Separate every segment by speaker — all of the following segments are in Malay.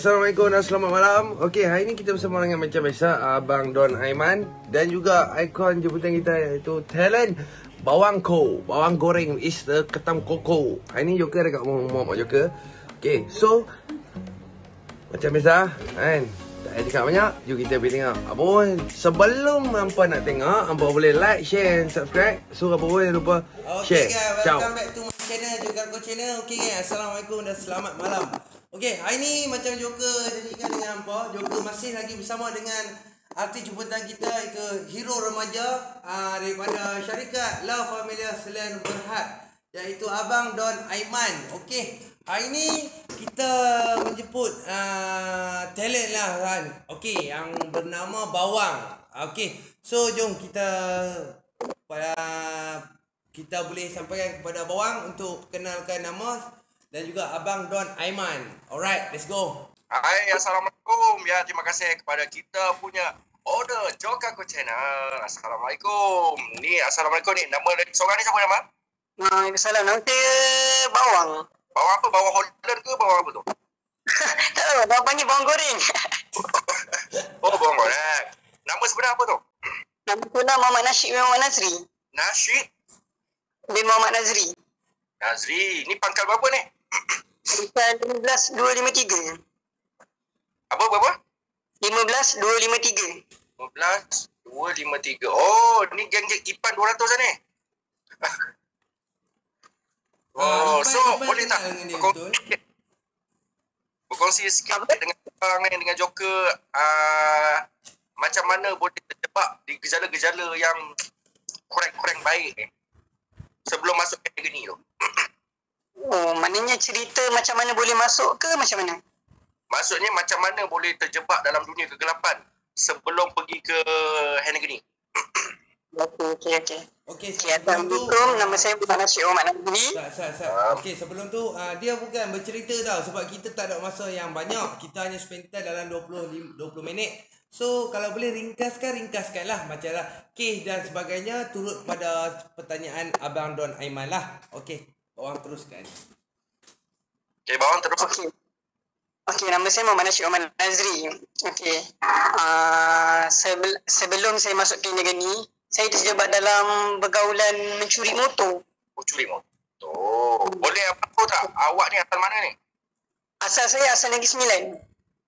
Speaker 1: Assalamualaikum dan selamat malam. Okey, hari ni kita bersama dengan macam biasa Abang Don Aiman dan juga ikon jemputan kita iaitu talent Bawang Ko. Bawang goreng is the ketam koko. Hari ni Joker dekat rumah Mak Joker. Okey, so macam biasa kan. Tak ada cakap banyak, jom kita pergi tengok. Apa pun sebelum hampa nak tengok, hampa boleh like, share and subscribe. So apa pun jangan lupa share.
Speaker 2: Okay guys,
Speaker 1: Ciao.
Speaker 2: welcome back to my channel, Joker Ko Channel. Okay guys, Assalamualaikum dan selamat malam. Okay, hari ni macam Joker janjikan dengan hampa, Joker masih lagi bersama dengan artis jemputan kita, itu hero remaja daripada syarikat La Familia Selain Berhad, iaitu Abang Don Aiman. Okay, hari ni kita menjemput talent lah kan. Okay, yang bernama Bawang. Okay, so jom kita boleh sampaikan kepada Bawang untuk kenalkan nama dan juga Abang Don Aiman. Alright, let's go.
Speaker 3: Hai, Assalamualaikum. Ya, terima kasih kepada kita punya order Joker Ko Channel. Assalamualaikum. Assalamualaikum ni. Nama seorang ni siapa nama?
Speaker 4: Waalaikumsalam. Nama saya Bawang.
Speaker 3: Bawang apa? Bawang Holland ke bawang apa tu?
Speaker 4: Tak tahu, bawang panggil bawang goreng.
Speaker 3: Oh, bawang goreng. Nama sebenar apa tu?
Speaker 4: Nama sebenar Muhammad Nasib bin Muhammad Nazri.
Speaker 3: Nasyid
Speaker 4: Bin Muhammad Nazri.
Speaker 3: Nazri. Ni pangkal berapa ni?
Speaker 4: Bukan 15253.
Speaker 3: Apa berapa?
Speaker 4: 15253.
Speaker 3: 15253. Oh, ni geng-geng Ipan 200 ni. Oh,
Speaker 2: Ipan,
Speaker 3: so
Speaker 2: Ipan
Speaker 3: boleh tak
Speaker 2: kenal dengan dia, betul?
Speaker 3: berkongsi sikit dengan abang ni, dengan Joker, macam mana boleh terjebak di gejala-gejala yang kurang-kurang baik ni sebelum masuk kategori tu?
Speaker 4: Oh, maknanya cerita macam mana boleh masuk ke macam mana?
Speaker 3: Maksudnya macam mana boleh terjebak dalam dunia kegelapan sebelum pergi ke kategori?
Speaker 4: Okey.
Speaker 2: Okay,
Speaker 4: Assalamualaikum. Nama saya Muhammad Nasib bin Muhammad Nazri.
Speaker 2: Okay, sebelum tu dia bukan bercerita tau, sebab kita tak ada masa yang banyak. Kita hanya spend time dalam 20 minit. So kalau boleh ringkaskan lah macam lah kes dan sebagainya turut pada pertanyaan Abang Don Aiman lah. Okay, Bawang teruskan.
Speaker 3: Okay, Bawang terus.
Speaker 4: Okey, nama saya Muhammad Nasib bin Muhammad Nazri. Okey. Sebelum saya masuk ke negeri ni, saya terjebak dalam pergaulan mencuri motor.
Speaker 3: Oh, curi motor. Boleh apa tahu tak? Awak ni asal mana ni?
Speaker 4: Asal saya asal Negeri Sembilan.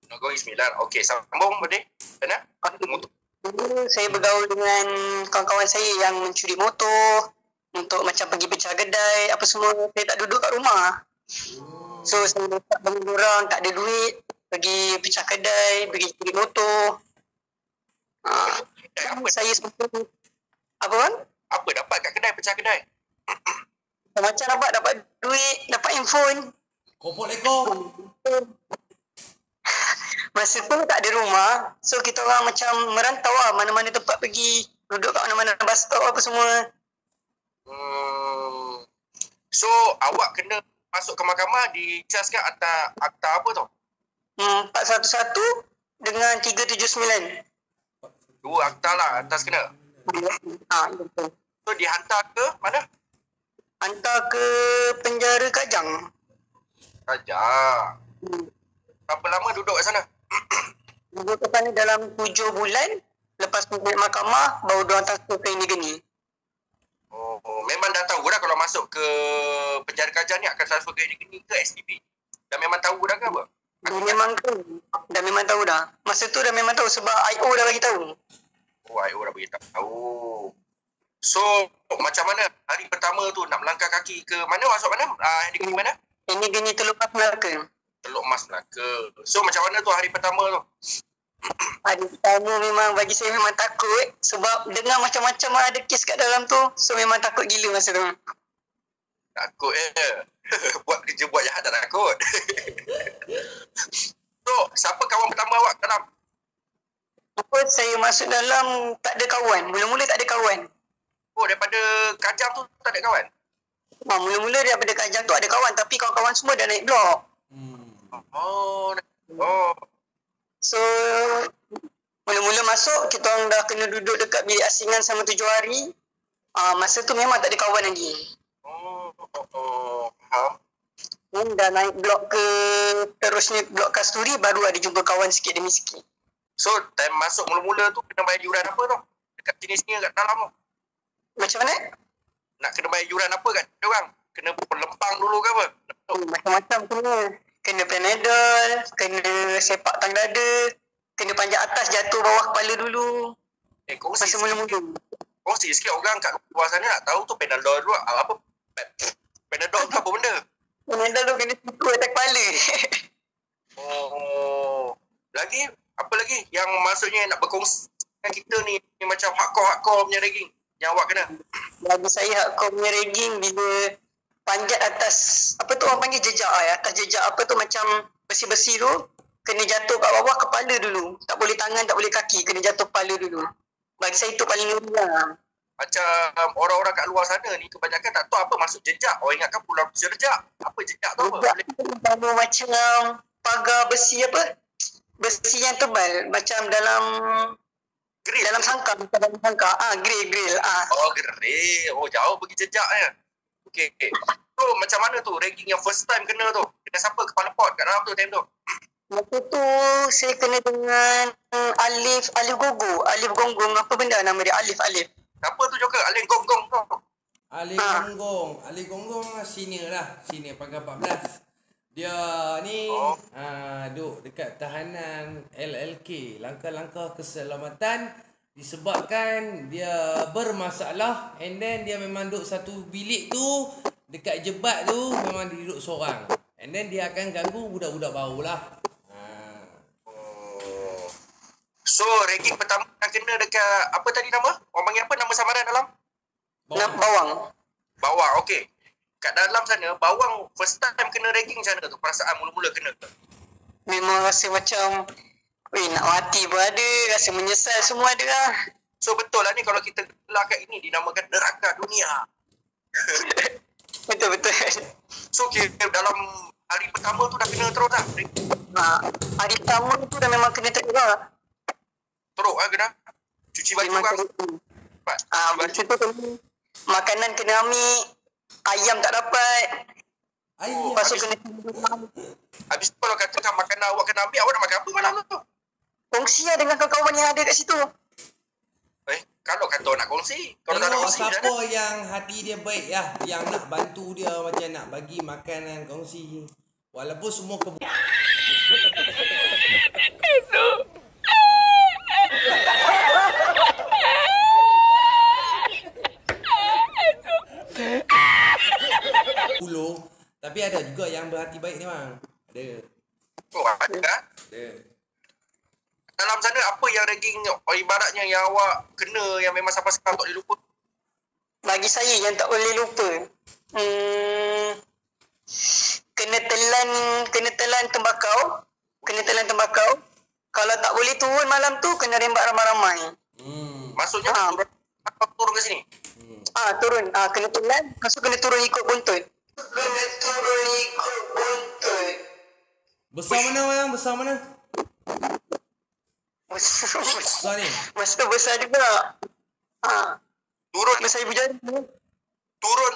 Speaker 3: Negeri Sembilan. Okey, sambung boleh? Kena? Motor.
Speaker 4: Dulu saya bergaul dengan kawan-kawan saya yang mencuri motor untuk macam pergi pecah kedai, apa semua. Saya tak duduk kat rumah. So saya dapat bangun orang, tak ada duit, pergi pecah kedai, pergi curi motor. Saya sempat apa kan?
Speaker 3: Apa dapat kat kedai, pecah kedai?
Speaker 4: Macam dapat duit, dapat handphone.
Speaker 2: Kopot ekor.
Speaker 4: Masa tu tak ada rumah. So kita orang macam merantau lah, mana-mana tempat pergi, duduk kat mana-mana bus stop apa semua.
Speaker 3: So awak kena masuk ke mahkamah dicaskan akta apa tu?
Speaker 4: 411 dengan 379.
Speaker 3: Dua akta lah atas kena.
Speaker 4: Betul.
Speaker 3: So dihantar ke mana?
Speaker 4: Hantar ke penjara Kajang.
Speaker 3: Raja. Berapa lama duduk kat sana?
Speaker 4: Duduk ke sana dalam 7 bulan. Lepas naik mahkamah, baru diorang transfer ke negeri.
Speaker 3: Oh, memang dah tahu dah kalau masuk ke penjara Kajang ni akan transfer ke negeri ke SPP? Dah memang tahu dah ke apa?
Speaker 4: Dah memang tahu dah. Masa tu dah memang tahu sebab IO dah bagi tahu.
Speaker 3: Oh, IO dah beritahu. So, macam mana hari pertama tu nak melangkah kaki ke mana? Masuk mana? Negeri mana?
Speaker 4: Negeri Teluk Mas Melaka.
Speaker 3: Teluk Mas Melaka. So, macam mana tu hari pertama tu?
Speaker 4: Hari pertama memang bagi saya memang takut sebab dengar macam-macam ada kes kat dalam tu. So memang takut gila masa tu.
Speaker 3: Takut buat kerja buat jahat tak takut. So, siapa kawan pertama awak dalam?
Speaker 4: Apa saya masuk dalam tak ada kawan. Mula-mula tak ada kawan.
Speaker 3: Oh, daripada Kajang tu tak ada kawan?
Speaker 4: Mula-mula daripada Kajang tu ada kawan tapi kawan-kawan semua dah naik blok.
Speaker 3: Oh.
Speaker 4: So mula-mula masuk kita orang dah kena duduk dekat bilik asingan selama 7 hari. Masa tu memang tak ada kawan lagi.
Speaker 3: Faham.
Speaker 4: Dah naik blok ke terusnya blok Kasturi, baru ada jumpa kawan sikit demi sikit.
Speaker 3: So time masuk mula-mula tu kena bayar yuran apa tau? Dekat sini kat dalam tu.
Speaker 4: Macam mana?
Speaker 3: Nak kena bayar yuran apa kat dia orang? Kena berlempang dulu ke apa?
Speaker 4: Macam-macam kena. Kena Panadol, kena sepak tang dada, kena panjat atas jatuh bawah kepala dulu.
Speaker 3: Kongsi
Speaker 4: Masa mula-mula.
Speaker 3: Kongsi sikit orang kat luar sana nak tahu tu Panadol dulu apa? Panadol tu apa benda?
Speaker 4: Panadol tu kena suku atas kepala.
Speaker 3: Oh. Lagi? Apa lagi yang maksudnya nak berkongsi dengan kita ni macam hardcore punya ragging yang awak kena?
Speaker 4: Bagi saya hardcore punya ragging bila panjat atas, apa tu orang panggil jejak atas jejak apa tu macam besi-besi tu, kena jatuh kat bawah kepala dulu. Tak boleh tangan, tak boleh kaki, kena jatuh kepala dulu. Bagi saya tu paling ngeri lah.
Speaker 3: Macam orang-orang kat luar sana ni kebanyakan tak tahu apa maksud jejak. Orang ingatkan pulau jejak. Apa jejak tu apa?
Speaker 4: Jejak tu macam pagar besi apa? Besi yang tebal, macam dalam
Speaker 3: Grill.
Speaker 4: dalam sangkar, grill.
Speaker 3: Oh, grill. Oh, jauh pergi jejak ya. Okey. So, macam mana tu ragging yang first time kena tu? Kena siapa kepala pot kat dalam tu time tu?
Speaker 4: Masa tu saya kena dengan Alif Gonggong, apa benda nama dia? Alif.
Speaker 3: Siapa tu Joker? Alin Gong tu.
Speaker 2: Ali Gonggong senior lah. Senior pagar 14. Dia ni duduk dekat tahanan LLK, langkah-langkah keselamatan, disebabkan dia bermasalah and then dia memang duduk satu bilik tu, dekat jebat tu memang dia duduk seorang. And then dia akan ganggu budak-budak baru lah.
Speaker 3: So, ragging pertama yang kena dekat apa tadi nama? Orang panggil apa nama samaran dalam? Bawang, okey. Kat dalam sana, bawang first time kena ragging macam mana tu? Perasaan mula-mula kena tu?
Speaker 4: Memang rasa macam nak mati pun ada, rasa menyesal semua ada lah.
Speaker 3: So betul lah ni kalau kita gelar kat ini dinamakan neraka dunia.
Speaker 4: Betul.
Speaker 3: So dalam hari pertama tu dah kena terus lah?
Speaker 4: Hari pertama tu dah memang kena terus lah.
Speaker 3: Teruk lah kena? Cuci baju kan?
Speaker 4: Macam tu makanan kena ambil, ayam tak dapat. Lepas tu kena
Speaker 3: habis tu kalau katakan makanan awak kena ambil, awak nak makan apa malam tu?
Speaker 4: kongsi lah dengan kawan-kawan yang ada kat situ.
Speaker 3: Kalau kata nak kongsi, kalau tak nak
Speaker 2: Tengok
Speaker 3: kongsi
Speaker 2: siapa yang hati dia baik lah, yang nak bantu dia, macam nak bagi makanan kongsi. Walaupun semua tapi ada juga yang berhati baik ni bang. Ada.
Speaker 3: Oh, ada. Dalam sana apa yang ragging ibaratnya yang awak kena yang memang sampai sekarang tak boleh lupa?
Speaker 4: Bagi saya yang tak boleh lupa, kena telan tembakau. Kalau tak boleh turun malam tu, kena rembat ramai-ramai.
Speaker 3: Maksudnya turun ke sini?
Speaker 4: Turun. Kena telan, lepas tu kena turun ikut buntut.
Speaker 2: Besar mana bang? Besar mana? Besar ni?
Speaker 4: Masa tu besar juga.
Speaker 3: Turun
Speaker 4: Besar ibu jari.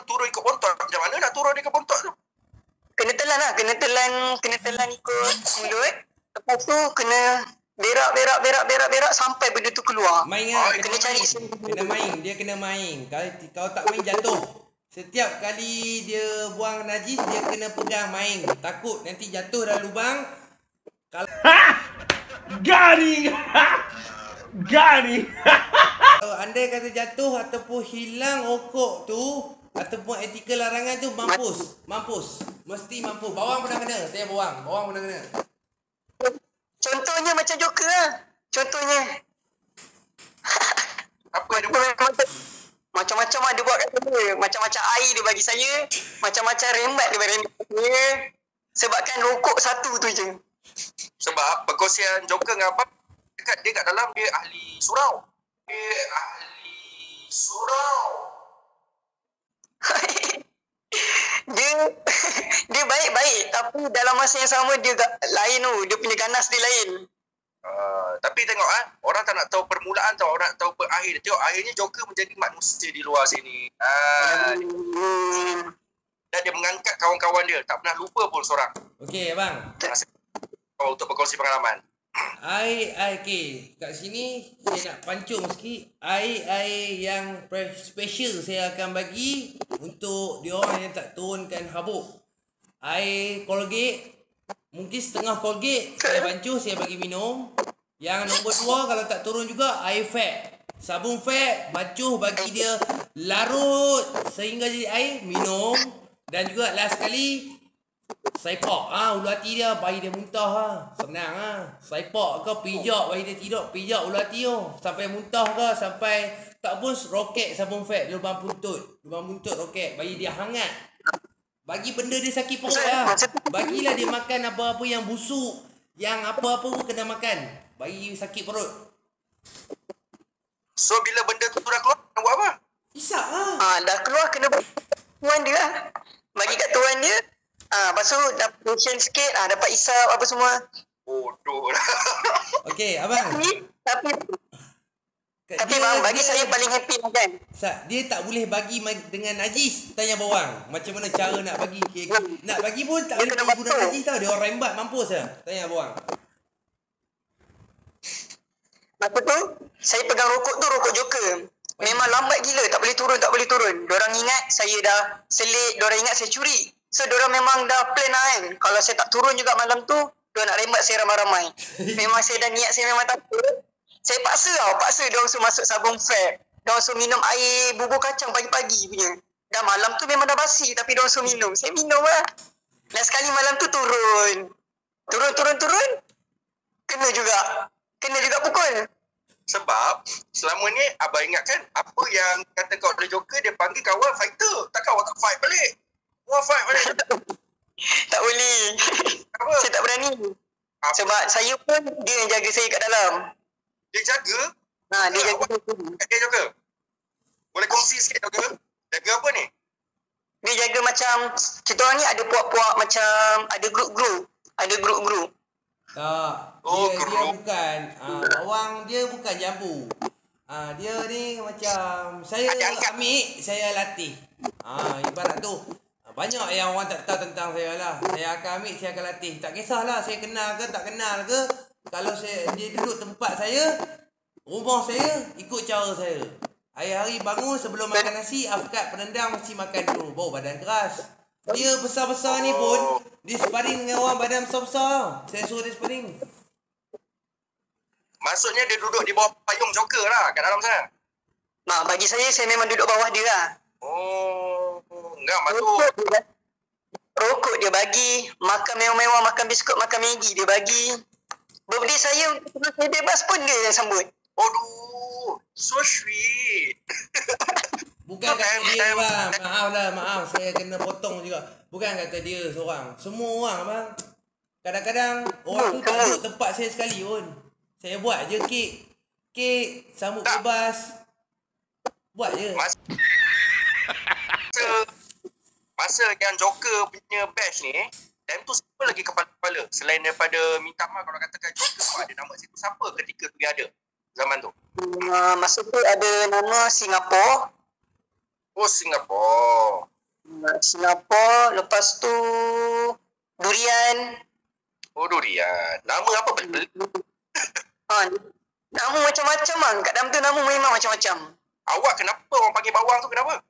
Speaker 3: turun ikut bontot. Macam mana nak turun ikut bontot tu?
Speaker 4: Kena telan ikut mulut. Lepas tu kena berak sampai benda tu keluar.
Speaker 2: Main lah.
Speaker 4: kena cari.
Speaker 2: Kena main. Dia kena main. Kalau tak main jatuh. Setiap kali dia buang najis, dia kena pegang main. Takut nanti jatuh dalam lubang. Kalau
Speaker 5: Garing!
Speaker 2: kalau andai kata jatuh ataupun hilang okok tu, ataupun etika larangan tu, mampus. Mesti mampus. Bawang pernah kena. Saya bawang pernah kena.
Speaker 4: Contohnya macam Joker lah. Contohnya.
Speaker 3: Apa yang dia buat?
Speaker 4: Macam-macam ada buat kat saya. Macam-macam air dia bagi saya. Macam-macam rembat dia bagi saya. Sebabkan rokok satu tu je.
Speaker 3: Sebab perkongsian Joker dengan Abang dia kat dalam dia ahli surau.
Speaker 4: Dia baik-baik. Tapi dalam masa yang sama dia lain tu. Dia punya ganas dia lain.
Speaker 3: Tapi tengok orang tak nak tahu permulaan tau, orang nak tahu akhir. Tengok akhirnya Joker menjadi manusia di luar sini. dan dia mengangkat kawan-kawan dia. Tak pernah lupa pun seorang.
Speaker 2: Okey abang.
Speaker 3: Untuk berkongsi pengalaman.
Speaker 2: Okey. Kat sini saya nak pancung sikit. Air yang special saya akan bagi untuk dia orang yang tak turunkan habuk. Air Colgate. Mungkin setengah Colgate saya pancung, saya bagi minum. Yang nombor 2 kalau tak turun juga air fat. Sabun fat, bacuh bagi dia larut sehingga jadi air, minum. Dan juga last sekali Saipok. Ulu hati dia bagi dia muntah . Senang . Saipok ke pijak bagi dia tidur, pijak ulu hati tu sampai muntah ke, sampai tak pun roket sabun fat lubang buntut roket bagi dia hangat. Bagi benda dia sakit perut lah. Bagilah dia makan apa-apa yang busuk, yang apa-apa pun kena makan. Bagi sakit perut.
Speaker 3: So bila benda tu dah keluar, nak buat apa?
Speaker 2: Isap lah.
Speaker 4: Dah keluar kena tuan dia lah. Bagi kat tuan dia. Lepas tu dapat lotion sikit, dapat isap apa semua.
Speaker 3: Bodoh lah.
Speaker 2: Okey, abang.
Speaker 4: Tapi bang, bagi saya paling happy lah kan.
Speaker 2: Dia tak boleh bagi dengan najis. Tanya bawang. Macam mana cara nak bagi? Nak bagi pun tak boleh bagi guna najis tau. Dia orang rembat mampus lah. Tanya bawang.
Speaker 4: Masa tu, saya pegang rokok tu, rokok Joker. Memang lambat gila, tak boleh turun. Diorang ingat saya dah selit, diorang ingat saya curi. So, diorang memang dah plan lah kan. Kalau saya tak turun juga malam tu, diorang nak rembat saya ramai-ramai. Memang saya dah niat, saya memang takut. Saya paksa diorang suruh masuk sabun fat. Diorang suruh minum air bubur kacang pagi-pagi punya. Dah malam tu memang dah basi, tapi diorang suruh minum. Saya minum lah. Dan sekali malam tu turun. Turun. Kena juga pukul.
Speaker 3: Sebab selama ni abang ingat kan, apa yang kata kau oleh Joker, dia panggil kawan fighter. Takkan awak tak fight balik? Awak fight balik.
Speaker 4: Tak boleh.
Speaker 3: Apa?
Speaker 4: Saya tak berani. Sebab saya pun, dia yang jaga saya kat dalam.
Speaker 3: Dia jaga?
Speaker 4: Dia jaga saya.
Speaker 3: Dia Joker? Boleh kongsi sikit Joker? Jaga apa ni?
Speaker 4: Dia jaga macam, kita orang ni ada puak-puak macam, ada grup-grup.
Speaker 2: Tak.
Speaker 3: Oh,
Speaker 2: Dia bukan. Bawang dia bukan jambu. Dia ni macam saya ambil, saya latih. Ibarat tu. Banyak yang orang tak tahu tentang saya lah. Saya akan ambil, saya akan latih. Tak kisahlah saya kenal ke tak kenal ke. Kalau dia duduk tempat saya, rumah saya, ikut cara saya. Hari-hari bangun sebelum makan nasi, afkat penendang mesti makan dulu. Baru badan keras. Dia besar-besar ni pun, dia sparring dengan orang badan besar-besar. Saya suruh dia sparring.
Speaker 3: Maksudnya dia duduk di bawah payung Joker lah kat dalam sana.
Speaker 4: Bagi saya memang duduk bawah dia lah.
Speaker 3: Enggak, maksud
Speaker 4: Rokok dia bagi, makan mewah-mewah, makan biskut, makan Maggi dia bagi. Birthday saya, untuk saya bebas pun dia yang sambut.
Speaker 3: Aduh, so sweet.
Speaker 2: Bukan kata dia bang. Maaf saya kena potong juga. Bukan kata dia seorang. Semua orang bang. Kadang-kadang orang tu tak duduk tempat saya sekali pun. Saya buat je kek sambut bebas. Buat je.
Speaker 3: Masa yang Joker punya bash ni, time tu siapa lagi kepala-kepala? Selain daripada minta maaf kalau katakan Joker, ada nama situ, siapa ketika tu dia ada zaman tu?
Speaker 4: Masa tu ada nama Singapura.
Speaker 3: Oh, Singapura.
Speaker 4: Lepas tu Durian.
Speaker 3: Oh, Durian. Nama apa betul?
Speaker 4: Nama macam-macam bang. Kat dalam tu nama memang macam-macam.
Speaker 3: Awak kenapa orang panggil bawang tu, kenapa?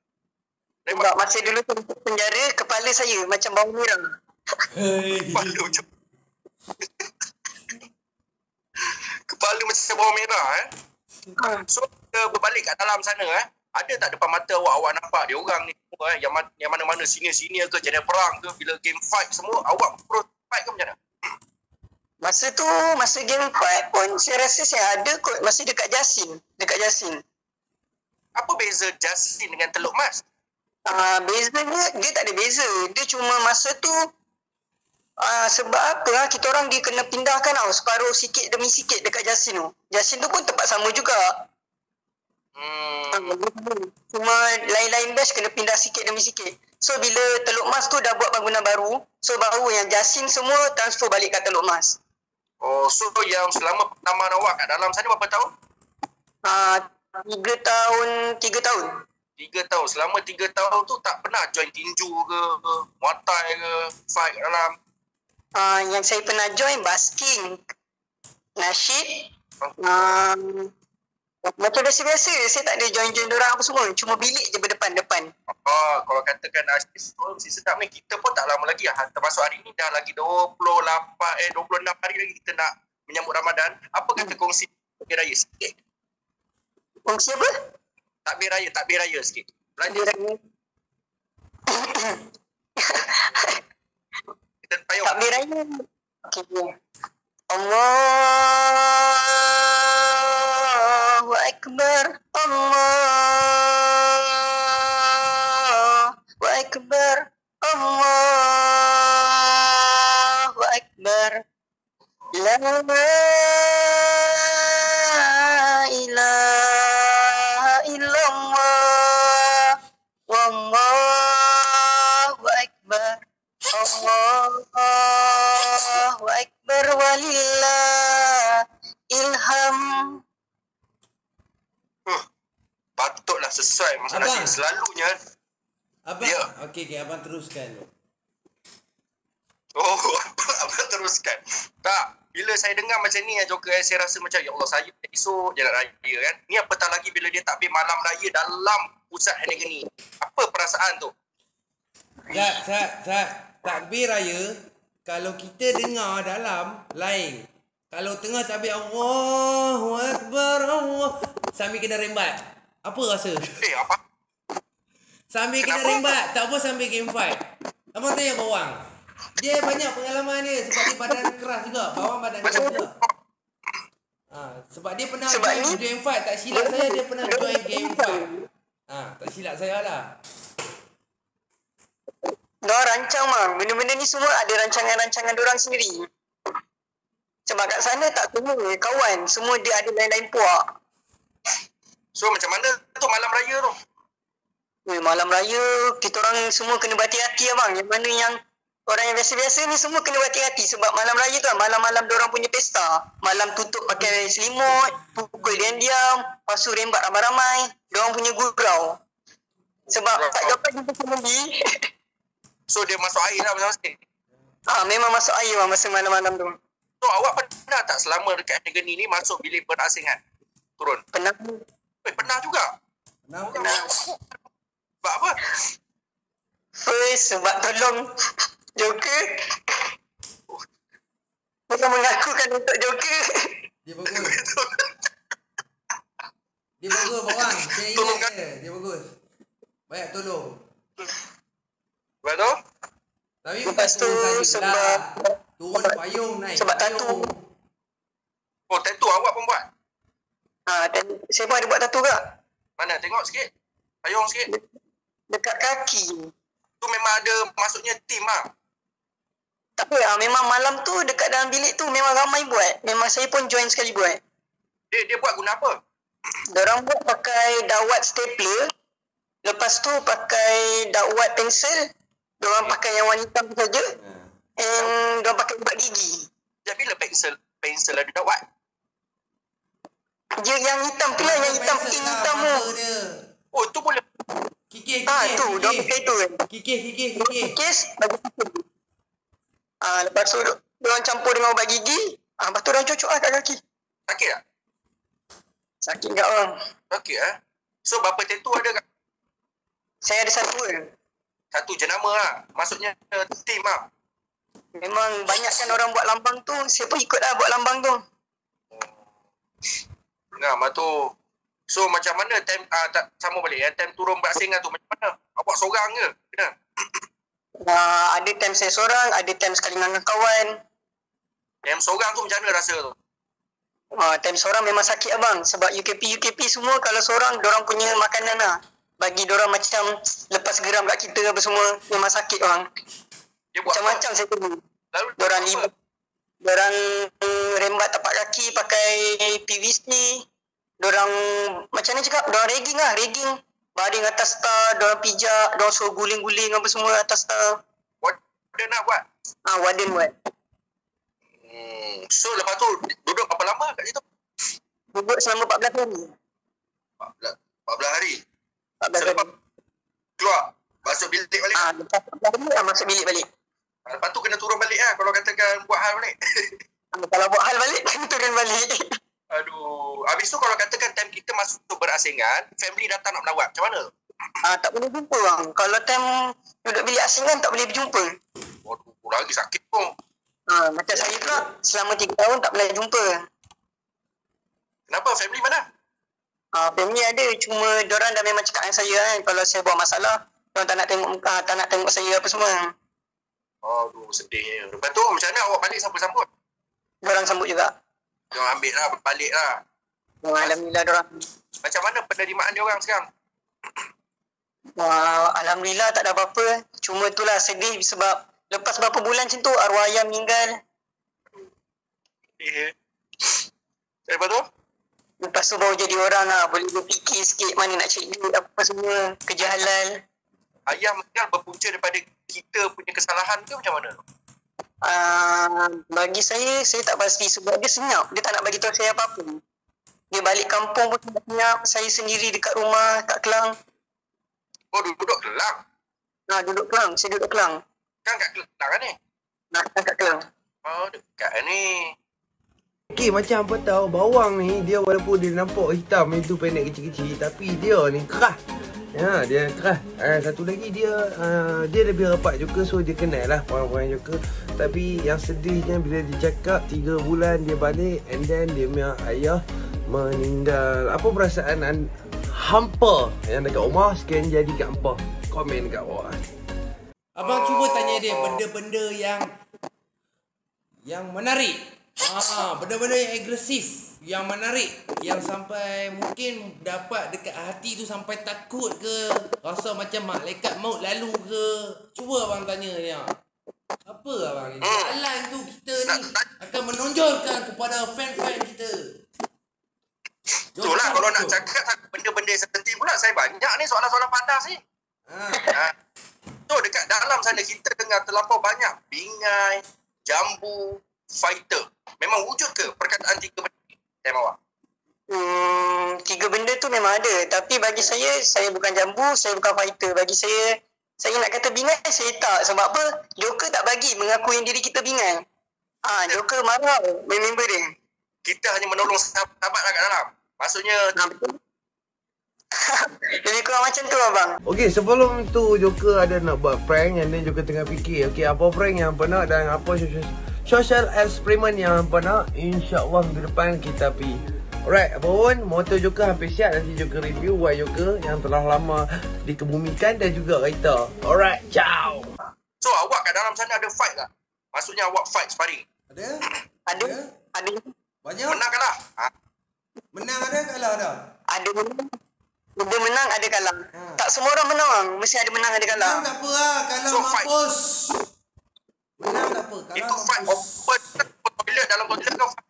Speaker 4: Sebab masa dulu tu penjara, kepala saya macam bawang merah.
Speaker 3: Kepala macam kepala macam bawang merah So kita berbalik kat dalam sana ada tak depan mata awak nampak dia orang ni semua yang mana-mana senior-senior ke, jenis perang ke, bila game fight semua awak pro fight ke macam mana?
Speaker 4: Masa game fight pun saya rasa saya ada kot masa dekat Jasin.
Speaker 3: Apa beza Jasin dengan Teluk Mas?
Speaker 4: Bezanya dia tak ada beza. Dia cuma masa tu sebab apa kita orang dia kena pindahkan separuh sikit demi sikit dekat Jasin tu. Jasin tu pun tempat sama juga. Cuma lain-lain batch kena pindah sikit demi sikit. So bila Teluk Mas tu dah buat bangunan baru, so baru yang Jasin semua transfer balik kat Teluk Mas.
Speaker 3: Oh, so yang selama pertamaan awak kat dalam sana berapa tahun?
Speaker 4: 3 tahun.
Speaker 3: 3 3 tahun. Selama 3 tahun tu tak pernah join tinju ke, Muay Thai ke, fight kat dalam.
Speaker 4: Yang saya pernah join basking, nasyid, macam biasa-biasa. Saya tak ada join-join dorang apa semua. Cuma bilik je berdepan-depan.
Speaker 3: Kalau katakan artis tu mesti sedap ni. Kita pun tak lama lagi termasuk hari ni dah lagi 26 hari lagi kita nak menyambut Ramadan. Apa kata kongsi takbir raya sikit?
Speaker 4: Kongsi apa?
Speaker 3: Takbir raya sikit. Belanja kita payung.
Speaker 4: Takbir raya. Okey. Allahu Akbar. Allahu Akbar. Allahu Akbar. La ilaha illallah. Wallahu Akbar. Allahu Akbar walillah ilham.
Speaker 3: Patutlah sesuai masa
Speaker 2: Abang.
Speaker 3: nanti. Selalunya
Speaker 2: Abang,
Speaker 3: Ya.
Speaker 2: okey, abang teruskan.
Speaker 3: abang teruskan. Tak, bila saya dengar macam ni Joker, saya rasa macam ya Allah, saya esok je nak raya kan. Ni apatah lagi bila dia takbir malam raya dalam pusat negeri. Apa perasaan tu?
Speaker 2: Sat. Takbir raya, kalau kita dengar dalam, lain. Kalau tengah takbir Allahu Akbar, Allah, sambil kena rembat. Apa rasa?
Speaker 3: Apa?
Speaker 2: Sambil kena
Speaker 3: Kenapa?
Speaker 2: rembat, tak apa sambil game fight. Abang tanya bawang. Dia banyak pengalaman dia sebab dia badan keras juga. Bawang badan keras juga. Sebab dia pernah
Speaker 4: Sebab
Speaker 2: join
Speaker 4: ni-
Speaker 2: game fight. Tak silap saya dia pernah join game fight. Tak silap saya lah.
Speaker 4: Diorang rancang mah. Benda-benda ni semua ada rancangan-rancangan diorang sendiri. Sebab kat sana tak semua kawan. Semua dia ada lain-lain puak.
Speaker 3: So macam mana tu malam raya tu?
Speaker 4: Malam raya, kita orang semua kena berhati-hati abang. Yang mana yang orang yang biasa-biasa ni semua kena berhati-hati. Sebab malam raya tu malam-malam diorang punya pesta. Malam tutup pakai selimut, pukul diam-diam, lepas tu rembat ramai-ramai. Diorang punya gurau. Sebab tak dapat jumpa family.
Speaker 3: So dia masuk air lah masing-masing.
Speaker 4: Memang masuk air bang masa malam-malam tu.
Speaker 3: So awak pernah tak selama dekat negeri ni masuk bilik perasingan? Turun.
Speaker 4: Pernah.
Speaker 3: Pernah juga.
Speaker 4: Pernah.
Speaker 3: Sebab apa?
Speaker 4: First, sebab tolong Joker. Bukan mengakukan untuk Joker.
Speaker 2: Dia bagus. Dia bagus bawang. Saya
Speaker 3: Tolong
Speaker 2: ingat dia bagus. Banyak tolong.
Speaker 3: Sebab tu?
Speaker 2: Tapi
Speaker 4: Lepas tu sebab
Speaker 2: turun payung naik.
Speaker 4: sebab
Speaker 2: payung.
Speaker 4: tattoo.
Speaker 3: Oh, tattoo awak pun buat?
Speaker 4: Dan saya pun ada buat tattoo kak.
Speaker 3: Mana? Tengok sikit. Payung sikit.
Speaker 4: Dekat kaki.
Speaker 3: Tu memang ada maksudnya tim lah.
Speaker 4: Tak apa memang malam tu dekat dalam bilik tu memang ramai buat. Memang saya pun join sekali buat.
Speaker 3: Dia buat guna apa?
Speaker 4: Diorang buat pakai dawat stapler. Lepas tu pakai dawat pensel. Diorang pakai yang warna hitam tu saja. And diorang pakai ubat gigi.
Speaker 3: Sekejap, bila pensel ada dawat?
Speaker 4: Dia yang hitam tu lah, yang hitam pink hitam tu.
Speaker 3: Oh, tu boleh.
Speaker 2: Kikih.
Speaker 4: Tu, diorang pakai tu kan.
Speaker 2: Kikih.
Speaker 4: Kes, bagi putih. Lepas tu diorang campur dengan ubat gigi. Lepas tu diorang cocok lah kat kaki.
Speaker 3: Sakit tak?
Speaker 4: Sakit kat orang.
Speaker 3: Sakit So, berapa tattoo ada kat?
Speaker 4: Saya ada satu kan.
Speaker 3: Satu jenama lah. Maksudnya tim lah.
Speaker 4: Memang banyak kan orang buat lambang tu. Saya pun ikut lah buat lambang tu.
Speaker 3: Lepas tu. So, macam mana time, sama balik time turun berasingan tu, macam mana? Awak seorang ke? Kena?
Speaker 4: Ada time saya seorang, ada time sekali dengan kawan.
Speaker 3: Time seorang tu macam mana rasa tu?
Speaker 4: Time seorang memang sakit abang. Sebab UKP semua kalau seorang, diorang punya makanan lah. Bagi diorang macam lepas geram kat kita apa semua, memang sakit bang.
Speaker 3: Dia buat
Speaker 4: Macam-macam saya tengok.
Speaker 3: Lalu
Speaker 4: Diorang
Speaker 3: apa?
Speaker 4: libat. Diorang rembat tapak kaki pakai PVC. Diorang macam mana cakap? Diorang rigging lah, rigging. Baring atas star, diorang pijak, diorang suruh guling-guling apa semua atas star.
Speaker 3: Warden nak buat?
Speaker 4: Warden buat.
Speaker 3: So lepas tu duduk berapa lama kat situ?
Speaker 4: Duduk selama 14 hari.
Speaker 3: 14 hari. Selepas keluar, masuk bilik balik.
Speaker 4: Lepas masuk bilik balik.
Speaker 3: Lepas tu kena turun balik lah kalau katakan buat hal balik.
Speaker 4: Kalau buat hal balik, kena turun balik.
Speaker 3: Aduh. Habis tu kalau katakan time kita masuk berasingan, family datang nak melawat. Macam mana?
Speaker 4: Tak boleh jumpa bang. Kalau time duduk bilik asingan tak boleh berjumpa.
Speaker 3: Waduh, lagi sakit pun.
Speaker 4: Macam saya pula selama 3 tahun tak pernah jumpa.
Speaker 3: Kenapa? Family mana?
Speaker 4: Family ada, cuma diorang dah memang cakap dengan saya kan, kalau saya buat masalah, diorang tak nak tengok muka, tak nak tengok saya apa semua.
Speaker 3: Aduh, sedihnya. Lepas tu macam mana awak balik siapa sambut?
Speaker 4: Diorang sambut juga.
Speaker 3: Diorang ambil lah, balik lah.
Speaker 4: Alhamdulillah diorang.
Speaker 3: Macam mana penerimaan diorang sekarang?
Speaker 4: Alhamdulillah tak ada apa-apa. Cuma itulah sedih sebab lepas berapa bulan macam tu arwah ayah meninggal.
Speaker 3: Lepas tu?
Speaker 4: Lepas tu baru jadi orang lah. Boleh berfikir sikit mana nak cari duit apa semua. Kerja halal.
Speaker 3: Ayah meninggal berpunca daripada kita punya kesalahan ke macam mana?
Speaker 4: Bagi saya tak pasti sebab dia senyap. Dia tak nak bagi tahu saya apa-apa. Dia balik kampung pun senyap. Saya sendiri dekat rumah kat Kelang.
Speaker 3: Oh, duduk Kelang?
Speaker 4: Duduk Kelang. Saya duduk Kelang.
Speaker 3: Kan kat Kelang kan ni?
Speaker 4: Kan kat Kelang.
Speaker 3: Oh, dekat ni.
Speaker 1: Okey, macam apa tahu bawang ni dia walaupun dia nampak hitam itu pendek kecil-kecil tapi dia ni keras. Ya, dia keras. Satu lagi dia lebih rapat juga so dia kenal lah orang-orang juga. Tapi yang sedihnya bila dia cakap 3 bulan dia balik and then dia punya ayah meninggal. Apa perasaan hampa yang dekat rumah sekian jadi kat hampa? Komen dekat bawah.
Speaker 2: Abang cuba tanya dia benda-benda yang menarik. Benda-benda yang agresif, yang menarik, yang sampai mungkin dapat dekat hati tu sampai takut ke, rasa macam malaikat maut lalu ke. Cuba abang tanya dia. Apa abang ni? Jalan tu kita ni akan menonjolkan kepada fan-fan kita.
Speaker 3: Itulah kalau nak cakap benda-benda seperti pula saya banyak ni soalan-soalan panas ni. So dekat dalam sana kita dengar terlampau banyak bingai, jambu, fighter. Memang wujud ke perkataan 3 benda ni? Time awak.
Speaker 4: 3 benda tu memang ada. Tapi bagi saya bukan jambu, saya bukan fighter. Bagi saya nak kata bingai, saya tak. Sebab apa? Joker tak bagi mengakui diri kita bingai. Joker marah member dia.
Speaker 3: Kita hanya menolong sahabat lah kat dalam. Maksudnya
Speaker 4: Lebih kurang macam tu abang.
Speaker 1: Okey, sebelum tu Joker ada nak buat prank and then Joker tengah fikir okey apa prank yang hampa nak dan apa social eksperimen yang hampa nak. InsyaAllah minggu depan kita pergi. Alright, apa pun motor Joker hampir siap. Nanti Joker review buat Joker yang telah lama dikebumikan dan juga kereta. Alright, ciao.
Speaker 3: So awak kat dalam sana ada fight tak? Maksudnya awak fight sparring.
Speaker 2: Ada?
Speaker 4: Ada.
Speaker 2: Banyak?
Speaker 3: Menang kalah?
Speaker 2: Menang ada, kalah ada?
Speaker 4: Ada menang, ada kalah. Tak semua orang menang. Mesti ada menang, ada kalah.
Speaker 2: Menang tak apa lah, kalah
Speaker 3: So,
Speaker 2: mampus. Menang tak apa, kalah
Speaker 3: Itu fight open toilet dalam toilet ke fight?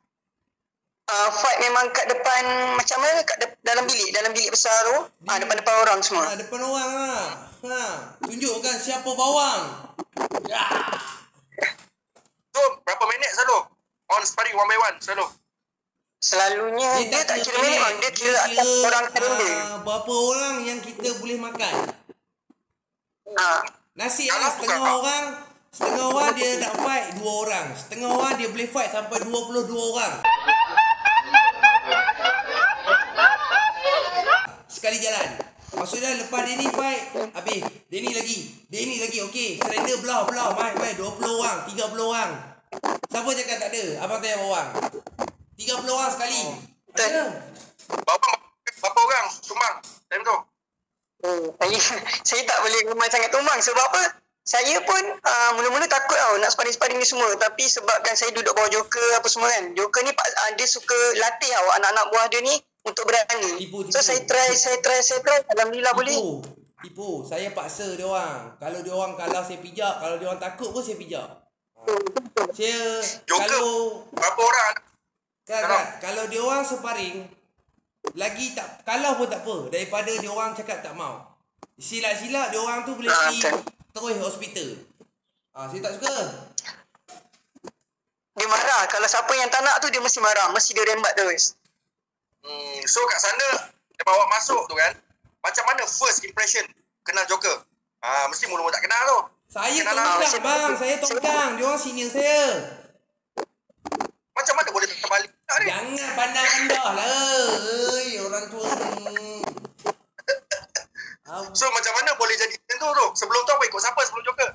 Speaker 4: Fight memang kat depan macam mana dalam bilik besar tu. Depan orang semua.
Speaker 2: Depan orang lah. Tunjukkan siapa bawang. Ya.
Speaker 3: So berapa minit selalu? On sparring 1 by 1 selalu?
Speaker 4: Selalunya dia tak kira minit bang. Dia kira atas orang kalender.
Speaker 2: Berapa orang yang kita boleh makan. Nasi
Speaker 3: Kalau
Speaker 2: setengah orang dia nak fight 2 orang. Setengah orang dia boleh fight sampai 22 orang. Sekali jalan. Maksudnya lepas Denny fight habis. Denny lagi. Okey, surrender belah. Mai 20 orang, 30 orang. Siapa cakap tak ada? Abang tanya bawang. 30 orang sekali. Ada.
Speaker 3: Berapa orang tumbang time tu?
Speaker 4: Saya tak boleh memang sangat tumbang. Sebab apa? Saya pun mula-mula takut tau nak sparring ni semua. Tapi sebabkan saya duduk bawah Joker apa semua kan. Joker ni dia suka latih tau anak-anak buah dia ni untuk berani.
Speaker 2: Tipu.
Speaker 4: So saya try. Alhamdulillah boleh.
Speaker 2: Tipu. Saya paksa dia orang. Kalau dia orang kalah saya pijak. Kalau dia orang takut pun saya pijak. Saya
Speaker 3: Joker
Speaker 2: kalau
Speaker 3: berapa orang?
Speaker 2: kalau dia orang sparring lagi tak kalah pun tak apa daripada dia orang cakap tak mau. Silap-silap dia orang tu boleh pergi terus hospital. Saya tak suka.
Speaker 4: Dia marah. Kalau siapa yang tak nak tu dia mesti marah. Mesti dia rembat terus.
Speaker 3: So kat sana lepas awak masuk tu kan, macam mana first impression kenal Joker? Mesti mula-mula tak kenal tu.
Speaker 2: Saya
Speaker 3: Kenalan.
Speaker 2: tongkang bang, saya tongkang. Dia orang senior saya.
Speaker 3: Macam mana boleh terbalik ni?
Speaker 2: Jangan pandang rendah lah. Orang tua ni.
Speaker 3: So macam mana boleh jadi macam tu? Sebelum tu apa ikut siapa sebelum Joker?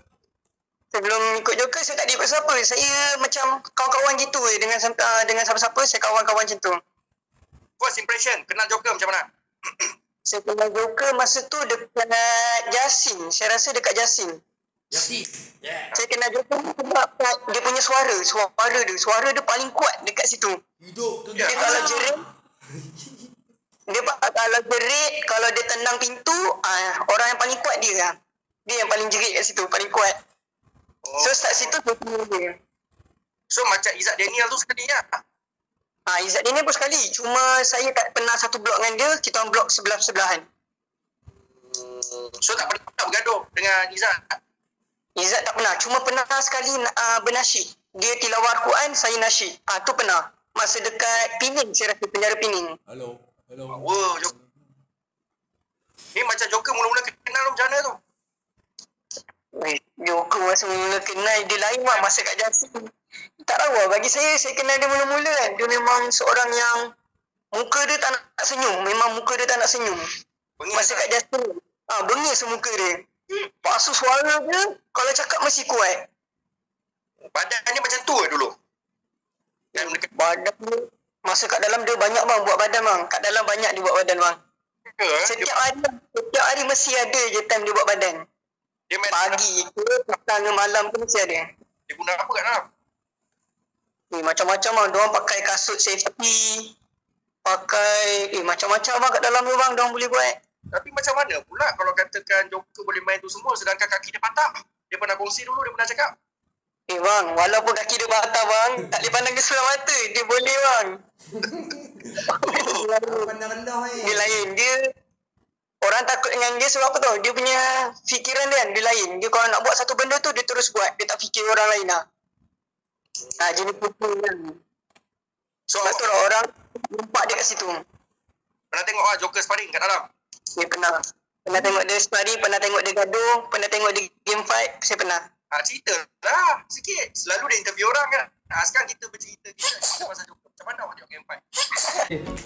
Speaker 4: Sebelum ikut Joker, saya tak ada ikut siapa. Saya macam kawan-kawan gitu dengan siapa-siapa, saya kawan-kawan macam tu.
Speaker 3: First impression kenal Joker macam mana?
Speaker 4: Saya kenal Joker masa tu dekat Jasin. Saya rasa dekat Jasin.
Speaker 2: Yasi. Yeah.
Speaker 4: Saya kenal Joker sebab dia punya suara dia paling kuat dekat situ.
Speaker 2: Hidup
Speaker 4: Dia kalau jerit, kalau dia tendang pintu, orang yang paling kuat dia lah. Dia yang paling jerit kat situ, paling kuat. So start situ saya kenal dia.
Speaker 3: So macam Izzat Daniel tu sekali lah.
Speaker 4: Izzat Daniel pun sekali. Cuma saya tak pernah satu blok dengan dia. Kita orang blok sebelah-sebelahan.
Speaker 3: So tak pernah bergaduh dengan Izzat?
Speaker 4: Izzat tak pernah. Cuma pernah sekali bernasyid. Dia tilawah Al-Quran, saya nasyid. Tu pernah. Masa dekat Pening, saya rasa penjara Pening.
Speaker 2: Halo.
Speaker 3: Wah, Joker. Ni macam Joker mula-mula kenal tu macam mana tu?
Speaker 4: Joker masa mula kenal, dia lain lah masa kat Jasin. Tak tahu lah. Bagi saya kenal dia mula-mula kan. Dia memang seorang yang muka dia tak nak senyum. Memang muka dia tak nak senyum. Masa kat Jasin. Bengis muka dia. Pasu suara dia, kalau cakap mesti kuat.
Speaker 3: Badan ni macam tu dulu?
Speaker 4: Badan dia, masa kat dalam dia banyak bang buat badan bang. Kat dalam banyak dia buat badan bang. Setiap hari mesti ada je time dia buat badan.
Speaker 3: Dia main
Speaker 4: Pagi ke, petang ke, malam ke mesti ada.
Speaker 3: Dia guna apa kat dalam?
Speaker 4: Macam-macam bang. Diorang pakai kasut safety. Pakai macam-macam bang kat dalam tu bang. Diorang boleh buat.
Speaker 3: Tapi macam mana pula kalau katakan Joker boleh main tu semua sedangkan kaki dia patah? Dia pernah kongsi dulu, dia pernah cakap.
Speaker 4: Bang, walaupun kaki dia patah bang, tak boleh pandang ke sebelah mata. Dia boleh bang.
Speaker 2: Pandang rendah
Speaker 4: Dia lain. Dia orang takut dengan dia sebab apa tau? Dia punya fikiran dia kan, dia lain. Dia kalau nak buat satu benda tu, dia terus buat. Dia tak fikir orang lain lah. Jenis putih kan.
Speaker 3: So,
Speaker 4: Lepas tu lah orang nampak dia kat situ.
Speaker 3: pernah tengok Joker sparring kat dalam?
Speaker 4: Dia pernah. Pernah tengok dia sparring, pernah tengok dia gaduh, pernah tengok dia game fight. Saya pernah.
Speaker 3: Cerita lah sikit. Selalu dia interview orang kan. Sekarang kita bercerita kita pasal Joker. Macam mana awak tengok game fight?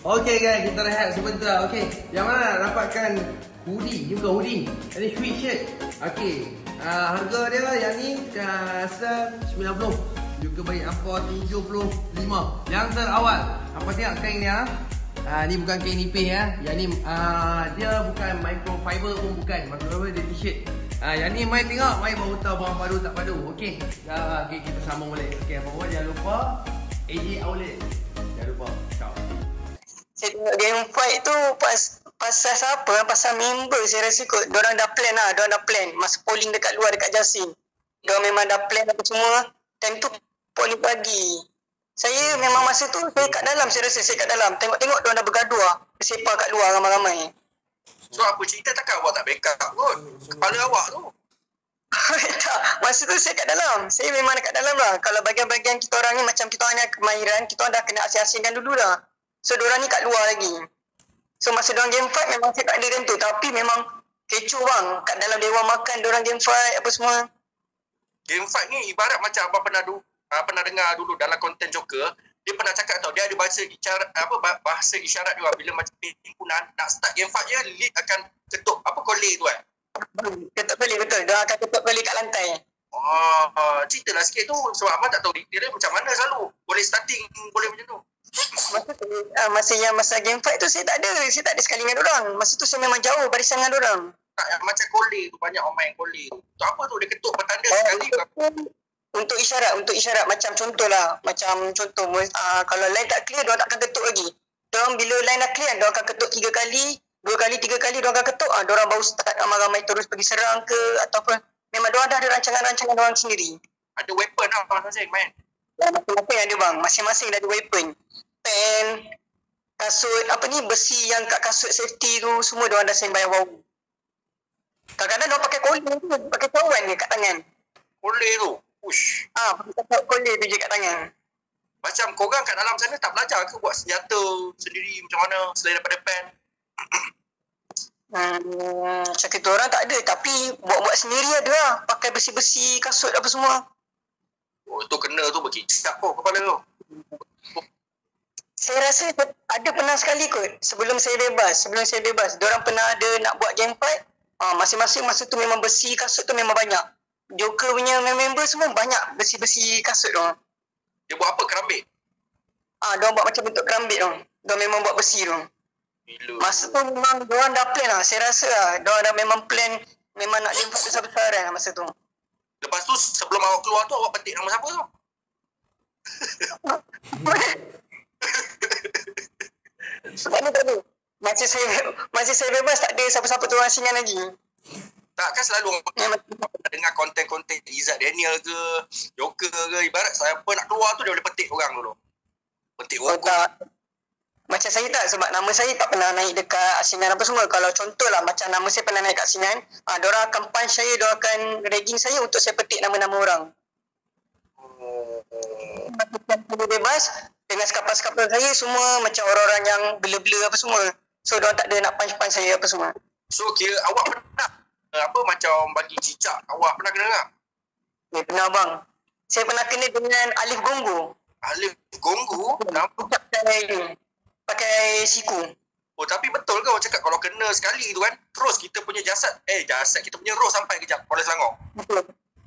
Speaker 1: Okay guys, kita rehat sebentar. Okay, yang mana nak dapatkan hoodie? Ni bukan hoodie, ini sweatshirt. Okay, harga dia yang ni rasa 90. Juga bagi apa 75. Yang terawal, apa tengok kain dia? Ni bukan kain nipis ya. Yang ni dia bukan microfiber pun bukan. Microfiber dia t-shirt. Yang ni mai tengok, mai baru tahu bawang padu tak padu. Okey. Okay, kita sambung balik. Okey, apa-apa jangan lupa AJ Outlet. Jangan lupa. Ciao.
Speaker 4: Saya tengok game fight tu pasal siapa? Pasal member saya rasa kot. Diorang dah plan lah. Diorang dah plan. Masa polling dekat luar dekat Jasin. Diorang memang dah plan apa semua. Time tu polling pagi. Saya memang masa tu saya kat dalam. Saya rasa saya kat dalam. Tengok-tengok diorang dah bergaduh lah. Bersepah kat luar ramai-ramai.
Speaker 3: So apa cerita takkan awak tak backup kot? Kepala awak tu.
Speaker 4: Tak. Masa tu saya kat dalam. Saya memang dekat dalam lah. Kalau bagian-bagian kita orang ni macam kita orang ni kemahiran. Kita orang dah kena asing-asingkan dulu dah. So diorang ni kat luar lagi. So masa diorang game fight memang saya tak ada dan tu. Tapi memang kecoh bang. Kat dalam dewan makan diorang game fight apa semua.
Speaker 3: Game fight ni ibarat macam abang pernah dengar dulu dalam konten Joker. Dia pernah cakap tau, dia ada bahasa isyarat dia bila macam himpunan nak start game fight je, lead akan ketuk kolej tu kan.
Speaker 4: Ketuk kolej betul. Diorang akan ketuk kolej kat lantai.
Speaker 3: Ceritalah sikit tu sebab abang tak tahu detail dia macam mana selalu. Boleh starting boleh macam tu.
Speaker 4: Masa game fight tu saya tak ada sekali dengan diorang. Masa tu saya memang jauh barisan dengan diorang.
Speaker 3: Tak, macam kolej tu banyak orang main kolej tu. Tu apa tu dia ketuk bertanda sekali ke apa?
Speaker 4: Untuk isyarat macam contohlah. Kalau line tak clear, diorang tak akan ketuk lagi. Diorang bila line dah clear, diorang akan ketuk 3 kali, 2 kali, 3 kali diorang akan ketuk. Diorang baru start ramai-ramai terus pergi serang ke ataupun memang diorang dah ada rancangan-rancangan diorang sendiri.
Speaker 3: Ada weapon lah masing-masing main.
Speaker 4: Masing-masing ada bang. Masing-masing dah ada weapon. Pen, kasut, besi yang kat kasut safety tu, semua diorang dah sembah bau. Kadang-kadang diorang pakai kolej tu, pakai cawan ni kat tangan.
Speaker 3: Kolej tu? Ush.
Speaker 4: Pakai kolej tu je kat tangan.
Speaker 3: Macam korang kat dalam sana tak belajar ke buat senjata sendiri macam mana selain daripada pen?
Speaker 4: Macam kita orang tak ada. Tapi buat-buat sendiri ada lah. Pakai besi-besi kasut apa semua.
Speaker 3: Oh, tu kena tu berkicap kepala tu.
Speaker 4: Saya rasa ada pernah sekali kot. Sebelum saya bebas. Diorang pernah ada nak buat game fight. Masing-masing masa tu memang besi kasut tu memang banyak. Joker punya member semua banyak besi-besi kasut tu.
Speaker 3: Dia buat apa? Kerambit?
Speaker 4: Diorang buat macam bentuk kerambit tu. Diorang memang buat besi tu.
Speaker 3: Gila.
Speaker 4: Masa tu memang diorang dah plan lah. Saya rasa lah. Diorang dah memang plan. Memang nak game fight besar-besaran lah masa tu.
Speaker 3: Lepas tu sebelum awak keluar tu awak petik nama siapa tu?
Speaker 4: Sebab ni tak ada. Masa saya bebas tak ada siapa-siapa tu orang singan lagi.
Speaker 3: Tak, kan selalu orang dengar konten-konten Izzat Daniel ke, Joker ke, ibarat siapa nak keluar tu dia boleh petik orang dulu. Petik orang.
Speaker 4: Tak. Macam saya tak, sebab nama saya tak pernah naik dekat asingan apa semua. Kalau contoh lah, macam nama saya pernah naik kat asingan, diorang akan punch saya, diorang akan ragging saya untuk saya petik nama-nama orang. Saya bebas, dengan kapal-kapal saya semua macam orang-orang yang blur-blur apa semua. So, diorang tak ada nak punch-punch saya apa semua.
Speaker 3: So, kira awak pernah macam bagi cicak, awak pernah kena tak?
Speaker 4: Pernah bang. Saya pernah kena dengan Alif Gonggo.
Speaker 3: Alif Gonggo? Kenapa?
Speaker 4: Pakai siku.
Speaker 3: Oh, tapi betul ke awak cakap kalau kena sekali tu kan, terus kita punya jasad kita punya roh sampai kejap Kuala Selangor?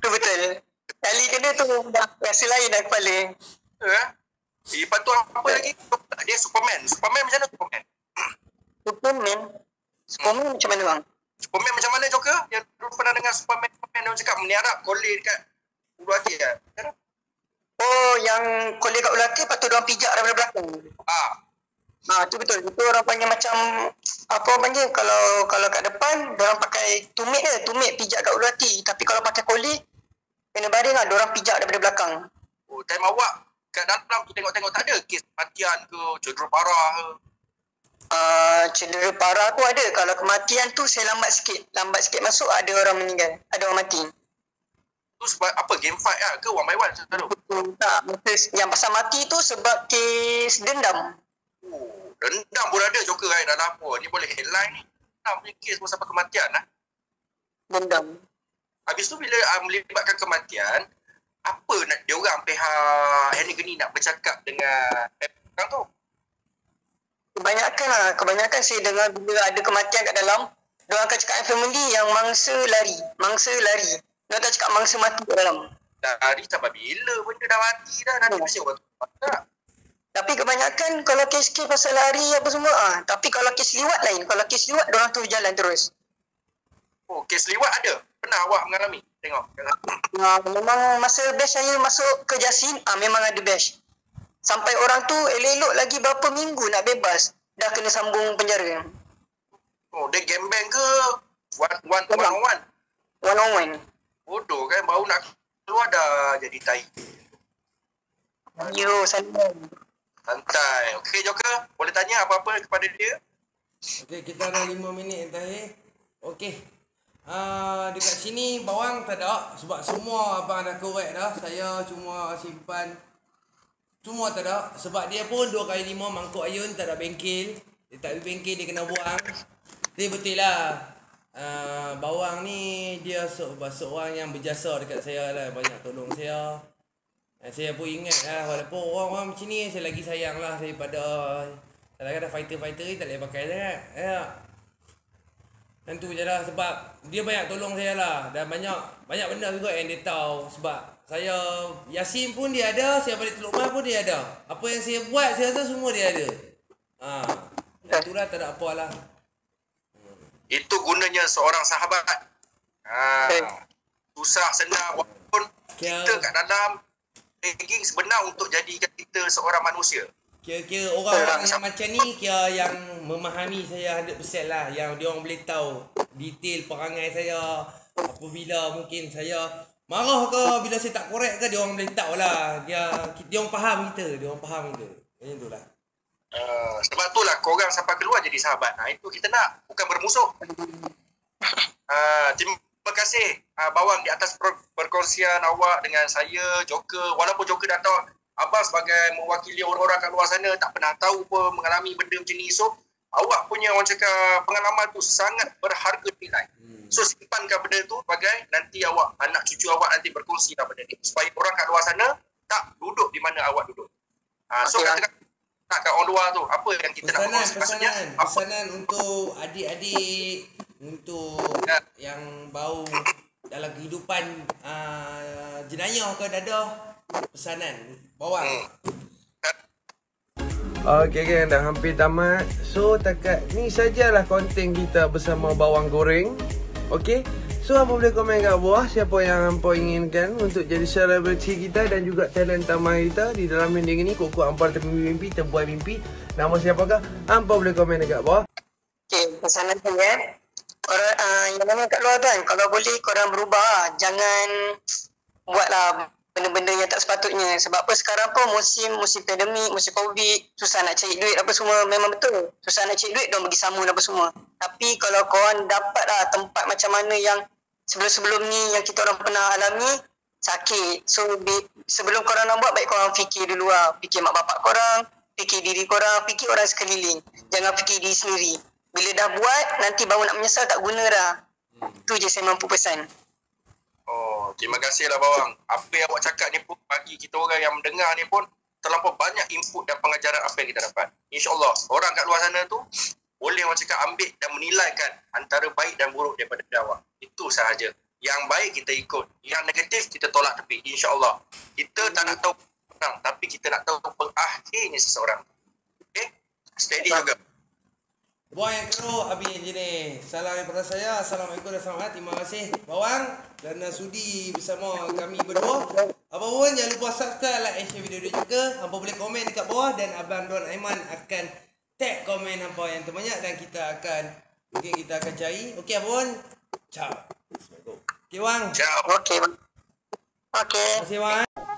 Speaker 4: Betul. Kali kena tu dah rasa lain dah kepala.
Speaker 3: Lepas tu apa lagi? Dia Superman. Superman macam mana Superman?
Speaker 4: Superman macam mana bang?
Speaker 3: Superman macam mana Joker? Yang dulu pernah dengar Superman dia cakap meniarap kolej dekat ulu hati kan?
Speaker 4: Oh, yang kolej kat ulu hati lepas tu diorang pijak daripada belakang. Tu betul. Itu orang panggil macam apa orang panggil kalau kat depan diorang pakai tumit pijak kat ulu hati. Tapi kalau pakai kolej kena baring lah, diorang pijak daripada belakang.
Speaker 3: Oh, time awak kat dalam tu tengok-tengok tak ada kes kematian ke, cedera parah ke?
Speaker 4: Cedera parah tu ada. Kalau kematian tu saya lambat sikit masuk, ada orang meninggal, ada orang mati.
Speaker 3: Tu sebab apa, game fight lah ke one by one macam tu?
Speaker 4: Tak, yang pasal mati tu sebab kes dendam.
Speaker 3: Oh, dendam pun ada Joker kan dalam apa? Ni boleh headline ni. Dendam punya kes pun sampai kematian lah.
Speaker 4: Dendam.
Speaker 3: Habis tu bila melibatkan kematian, apa nak dia orang pihak Henry Geni nak bercakap dengan orang tu?
Speaker 4: Kebanyakan saya dengar bila ada kematian kat dalam, diorang akan cakap family yang mangsa lari. Diorang tak cakap mangsa mati kat dalam.
Speaker 3: Lari sampai bila benda dah mati dah, nanti mesti orang tu tak.
Speaker 4: Tapi kebanyakan kalau kes-kes pasal lari apa semua, tapi kalau kes liwat lain. Kalau kes liwat, diorang tu jalan terus.
Speaker 3: Oh, kes liwat ada? Pernah awak mengalami? Tengok.
Speaker 4: Memang masa bash saya masuk ke Jasin, memang ada bash. Sampai orang tu elok-elok lagi berapa minggu nak bebas, dah kena sambung penjara.
Speaker 3: Oh, dia game bang ke? One on one?
Speaker 4: One on one.
Speaker 3: Bodoh kan, baru nak keluar dah jadi tai. Santai. Okey Joker, boleh tanya apa-apa kepada dia?
Speaker 2: Okey, kita ada 5 minit yang terakhir. Okey. Dekat sini bawang tak ada sebab semua abang dah korek dah. Saya cuma simpan. Semua tak ada sebab dia pun 2x5 mangkuk ayun, tak ada bengkel. Dia tak ada bengkel, dia kena buang. Jadi betul lah. Bawang ni dia seorang yang berjasa dekat saya lah, banyak tolong saya. Saya pun ingat lah, walaupun orang-orang macam ni saya lagi sayang lah daripada kadang-kadang fighter-fighter ni tak boleh pakai sangat. Dan tu je lah sebab dia banyak tolong saya lah. Dan banyak benda juga yang dia tahu. Sebab saya Yasin pun dia ada, saya balik Teluk Mas pun dia ada. Apa yang saya buat saya rasa semua dia ada. Itulah tak ada apa lah.
Speaker 3: Itu gunanya seorang sahabat. Susah senang walaupun kita kat dalam ranking sebenar untuk jadikan kita seorang manusia.
Speaker 2: Kira-kira orang-orang yang macam ni kira yang memahami saya 100% lah. Yang dia orang boleh tahu detail perangai saya. Apabila mungkin saya marah ke, bila saya tak korek ke, dia orang boleh tahu lah. Dia orang faham kita. Macam tu lah.
Speaker 3: Sebab tu lah korang sampai keluar jadi sahabat. Itu kita nak, bukan bermusuh. Terima kasih Bawang di atas perkongsian awak dengan saya, Joker. Walaupun Joker dah tahu abang sebagai mewakili orang-orang kat luar sana tak pernah tahu pun mengalami benda macam ni. So awak punya orang cakap pengalaman tu sangat berharga nilai. So simpankan benda tu bagai nanti awak, anak cucu awak nanti berkongsi lah benda ni. Supaya orang kat luar sana tak duduk di mana awak duduk. So katakan nak kat orang luar tu, apa yang kita nak berkongsi?
Speaker 2: Pesanan untuk adik-adik, untuk yang bau dalam kehidupan jenayah ke dadah, pesanan bawang.
Speaker 1: Okay, dah hampir tamat. So takat ni sajalah konten kita bersama Bawang Goreng. Okay, so hampa boleh komen kat bawah siapa yang hampa inginkan untuk jadi selebriti kita dan juga talent tamah kita di dalam mending ni. Koko hampa termimpi, terbuai mimpi. Nama siapakah? Hampa boleh komen dekat bawah.
Speaker 4: Okay, pesanan tu ya. Korang yang mana kat luar tu kan, kalau boleh korang berubah. Jangan buatlah benda-benda yang tak sepatutnya. Sebab apa sekarang pun musim pandemik, musim covid, susah nak cari duit apa semua. Memang betul, susah nak cari duit, diorang bagi samun apa semua. Tapi kalau korang dapat lah tempat macam mana yang sebelum-sebelum ni yang kita orang pernah alami, sakit. So sebelum korang nak buat, baik korang fikir dulu lah. Fikir mak bapak korang, fikir diri korang, fikir orang sekeliling. Jangan fikir diri sendiri. Bila dah buat, nanti baru nak menyesal tak guna dah. Tu je saya mampu pesan.
Speaker 3: Oh, terima kasih lah Bawang. Apa yang awak cakap ni pun bagi kita orang yang mendengar ni pun terlampau banyak input dan pengajaran apa yang kita dapat. InsyaAllah, orang kat luar sana tu boleh orang cakap ambil dan menilaikan antara baik dan buruk daripada awak. Itu sahaja. Yang baik kita ikut. Yang negatif kita tolak tepi. InsyaAllah. Kita tak nak tahu orang, tapi kita nak tahu pengakhirnya seseorang. Okay? Steady juga.
Speaker 2: Buang yang keruh habis je ni. Salam daripada saya. Assalamualaikum dan selamat. Terima kasih Bawang kerana sudi bersama kami berdua. Apa pun jangan lupa subscribe, like, share video ni juga. Hampa boleh komen dekat bawah dan Abang Don Aiman akan tag komen hampa yang terbanyak dan kita akan cari. Okey apa pun. Ciao. Assalamualaikum. Okey Wang.
Speaker 3: Ciao.
Speaker 4: Okay.
Speaker 2: Terima kasih Wang.